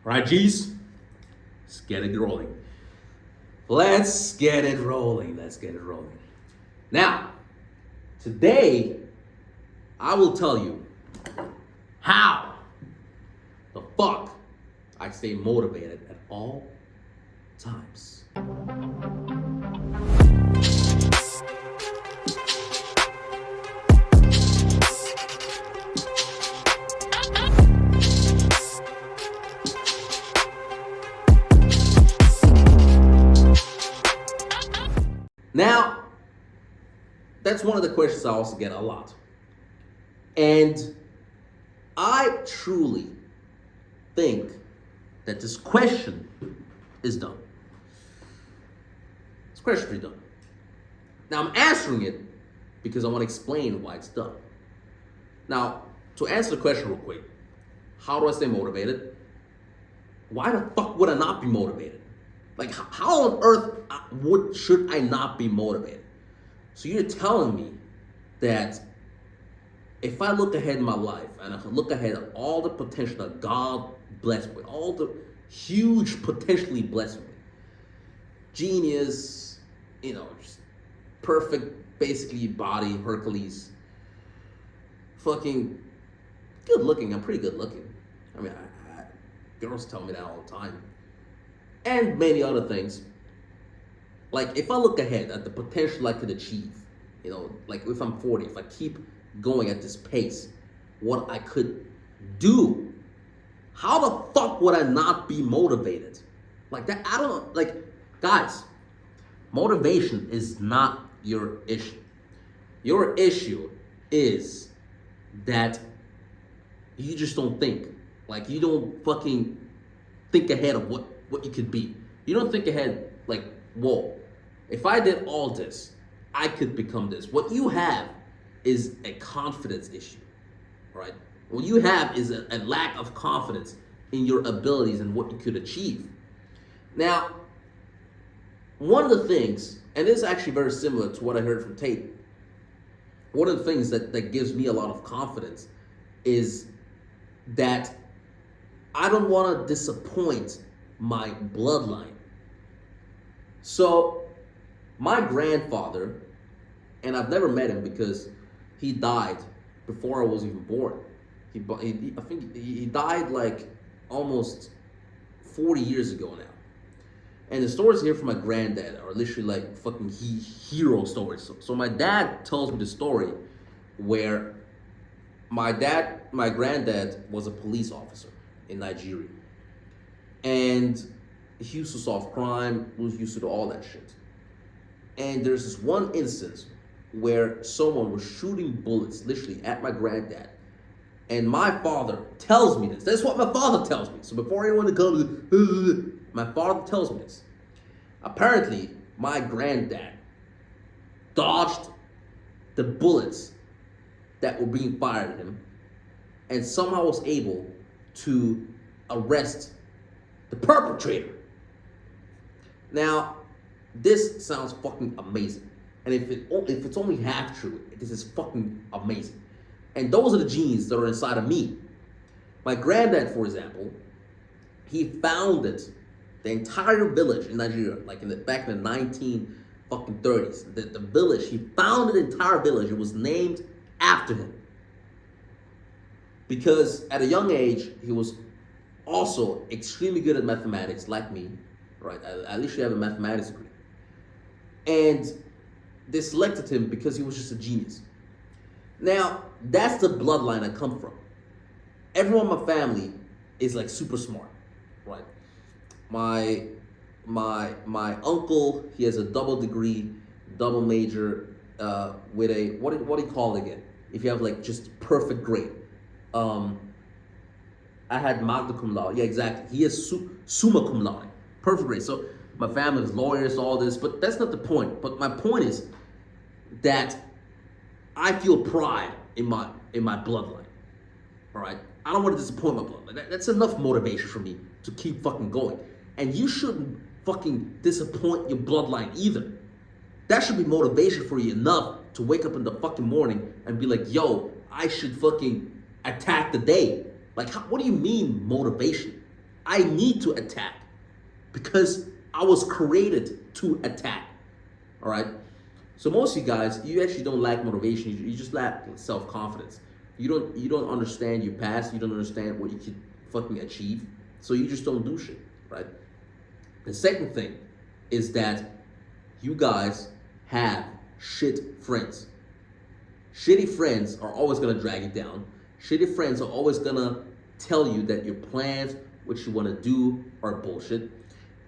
Right, G's? Let's get it rolling. Let's get it rolling. Let's get it rolling. Now, today, I will tell you how the fuck I stay motivated at all times. Now, that's one of the questions I also get a lot. And I truly think that this question is done. This question is done. Now, I'm answering it because I want to explain why it's done. Now, to answer the question real quick, how do I stay motivated? Why the fuck would I not be motivated? Like, how on earth should I not be motivated? So you're telling me that if I look ahead in my life and I look ahead at all the potential that God blessed me with, all the huge potentially blessed me with, genius, just perfect, basically body, Hercules, fucking good looking. I'm pretty good looking. I mean, girls tell me that all the time. And many other things. Like, if I look ahead at the potential I could achieve, like if I'm 40, if I keep going at this pace, what I could do, how the fuck would I not be motivated? Like that, I don't, guys, motivation is not your issue. Your issue is that you just don't think. Like, you don't fucking think ahead of what you could be. You don't think ahead like, whoa, if I did all this, I could become this. What you have is a confidence issue, right? What you have is a lack of confidence in your abilities and what you could achieve. Now, one of the things, and this is actually very similar to what I heard from Tate, one of the things that gives me a lot of confidence is that I don't want to disappoint my bloodline. So my grandfather, and I've never met him because he died before I was even born. I think he died like almost 40 years ago now. And the stories here from my granddad are literally like fucking hero stories. So my dad tells me the story where my granddad was a police officer in Nigeria. And he used to solve crime, was used to do all that shit. And there's this one instance where someone was shooting bullets literally at my granddad. And my father tells me this. That's what my father tells me. So before anyone comes, my father tells me this. Apparently, my granddad dodged the bullets that were being fired at him and somehow was able to arrest the perpetrator. Now, this sounds fucking amazing. And if it's only half true, this is fucking amazing. And those are the genes that are inside of me. My granddad, for example, he founded the entire village in Nigeria, like back in the 1930s. The village, he founded the entire village. It was named after him. Because at a young age, he was also extremely good at mathematics, like me, right? I literally have a mathematics degree. And they selected him because he was just a genius. Now, that's the bloodline I come from. Everyone in my family is like super smart, right? My uncle, he has a double degree, double major, with a, what do you call it again? If you have like just perfect grade. I had magna cum laude. Yeah, exactly. He is summa cum laude. Perfect grade. So my family is lawyers, all this, but that's not the point. But my point is that I feel pride in my bloodline. All right? I don't want to disappoint my bloodline. That's enough motivation for me to keep fucking going. And you shouldn't fucking disappoint your bloodline either. That should be motivation for you enough to wake up in the fucking morning and be like, yo, I should fucking attack the day. Like, what do you mean motivation? I need to attack because I was created to attack. All right. So most of you guys, you actually don't lack motivation. You just lack self-confidence. You don't understand your past. You don't understand what you can fucking achieve. So you just don't do shit, right? The second thing is that you guys have shit friends. Shitty friends are always gonna drag you down. Shitty friends are always gonna tell you that your plans, what you wanna do, are bullshit.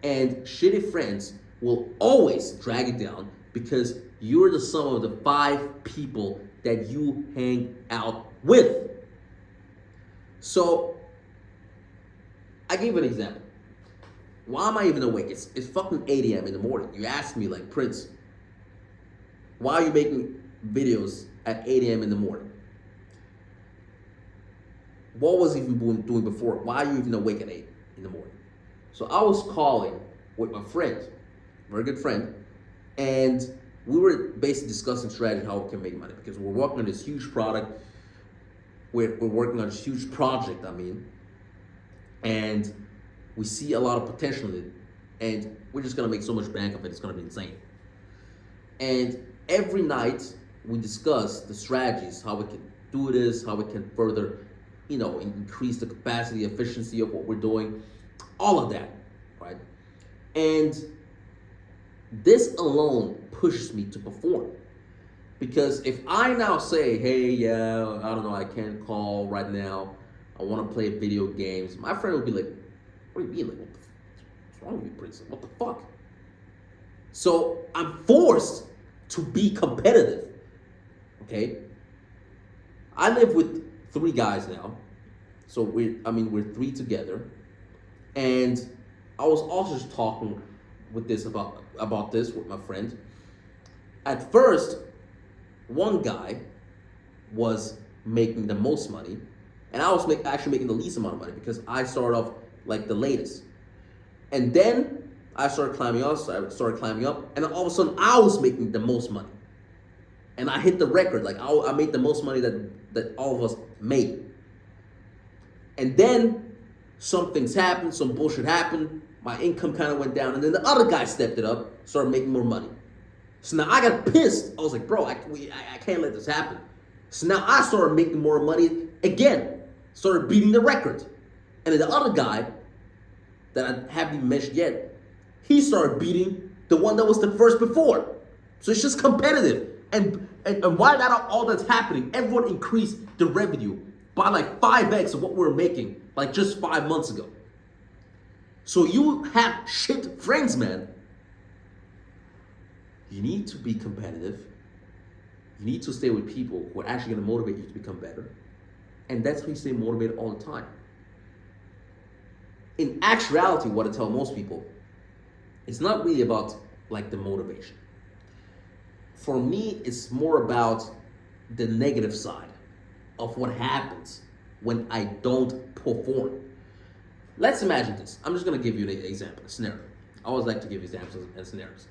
And shitty friends will always drag you down because you're the sum of the 5 people that you hang out with. So, I give an example. Why am I even awake? It's fucking 8 a.m. in the morning. You ask me, like, Prince, why are you making videos at 8 a.m. in the morning? What was you even doing before? Why are you even awake at 8 in the morning? So I was calling with my friend, very good friend, and we were basically discussing strategy, how we can make money, because we're working on this huge product. We're working on this huge project, and we see a lot of potential in it, and we're just gonna make so much bank of it, it's gonna be insane. And every night we discuss the strategies, how we can do this, how we can further, increase the capacity, efficiency of what we're doing, all of that, right? And this alone pushes me to perform. Because if I now say, hey, yeah, I don't know, I can't call right now, I want to play video games, my friend would be like, what do you mean? Like, what's wrong with you, Prince? What the fuck? So I'm forced to be competitive, okay? I live with 3 guys now. So we're 3 together. And I was also just talking with this about this with my friend. At first, one guy was making the most money, and I was actually making the least amount of money because I started off like the latest. And then I started climbing up, and then all of a sudden I was making the most money. And I hit the record, like I made the most money that all of us made. And then some things happened, some bullshit happened, my income kind of went down, and then the other guy stepped it up, started making more money. So now I got pissed. I was like, bro, I can't let this happen. So now I started making more money again, started beating the record. And then the other guy, that I haven't even mentioned yet, he started beating the one that was the first before. So it's just competitive. And while all that's happening, everyone increased the revenue by like 5x of what we were making like just 5 months ago. So you have shit friends, man. You need to be competitive. You need to stay with people who are actually going to motivate you to become better. And that's how you stay motivated all the time. In actuality, what I tell most people, it's not really about like the motivation. For me, it's more about the negative side of what happens when I don't perform. Let's imagine this. I'm just going to give you an example, a scenario. I always like to give examples and scenarios.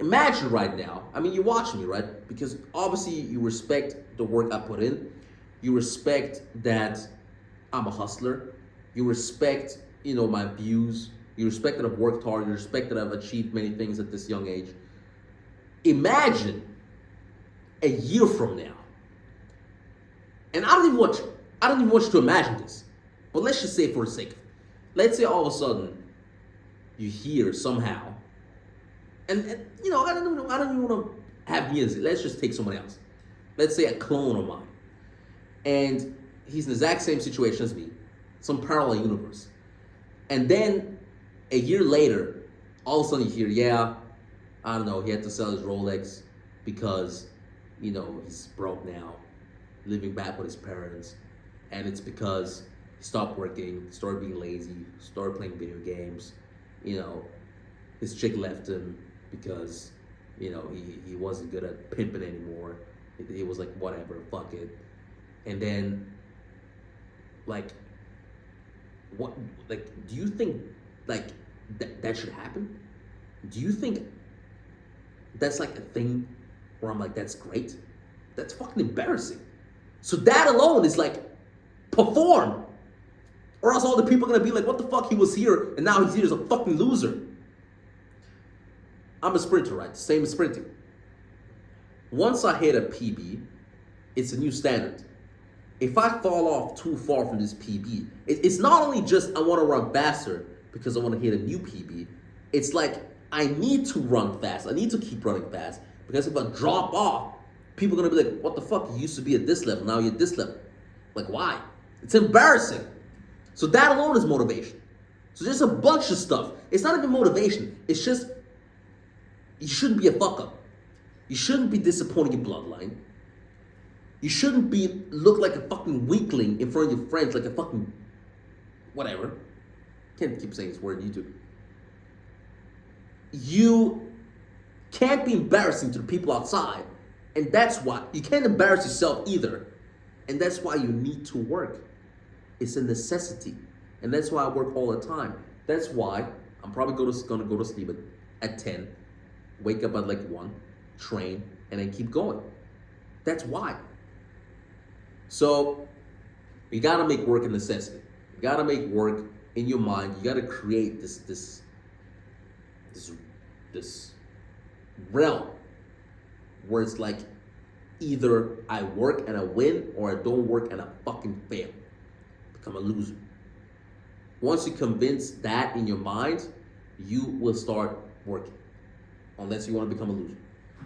Imagine right now, you watch me, right? Because obviously you respect the work I put in. You respect that I'm a hustler. You respect, my views. You respect that I've worked hard. You respect that I've achieved many things at this young age. Imagine a year from now. And I don't even want you to imagine this. But let's just say for the sake of it. Let's say all of a sudden you hear somehow, and I don't even want to have me as it. Let's just take someone else. Let's say a clone of mine. And he's in the exact same situation as me, some parallel universe. And then a year later, all of a sudden you hear, yeah, I don't know, he had to sell his Rolex because, he's broke now, living back with his parents. And it's because he stopped working, started being lazy, started playing video games. His chick left him because, he wasn't good at pimping anymore. He was like, whatever, fuck it. And then, do you think, that should happen? Do you think that's like a thing where I'm like, that's great? That's fucking embarrassing. So that alone is like, perform. Or else all the people are gonna be like, what the fuck, he was here and now he's here as a fucking loser. I'm a sprinter, right? Same as sprinting. Once I hit a PB, it's a new standard. If I fall off too far from this PB, it's not only just I want to run faster because I want to hit a new PB. It's like I need to run fast. I need to keep running fast because if I drop off, people are going to be like, what the fuck? You used to be at this level. Now you're at this level. Like, why? It's embarrassing. So that alone is motivation. So there's a bunch of stuff. It's not even motivation. It's just you shouldn't be a fuck up. You shouldn't be disappointing your bloodline. You shouldn't look like a fucking weakling in front of your friends, like a fucking whatever. Can't keep saying this word on YouTube. You can't be embarrassing to the people outside, and that's why you can't embarrass yourself either. And that's why you need to work. It's a necessity, and that's why I work all the time. That's why I'm probably gonna go to sleep at 10, wake up at like 1, train, and then keep going. That's why. So you gotta make work a necessity. You gotta make work in your mind. You gotta create this realm where it's like either I work and I win, or I don't work and I fucking fail. Become a loser. Once you convince that in your mind, you will start working. Unless you want to become a loser.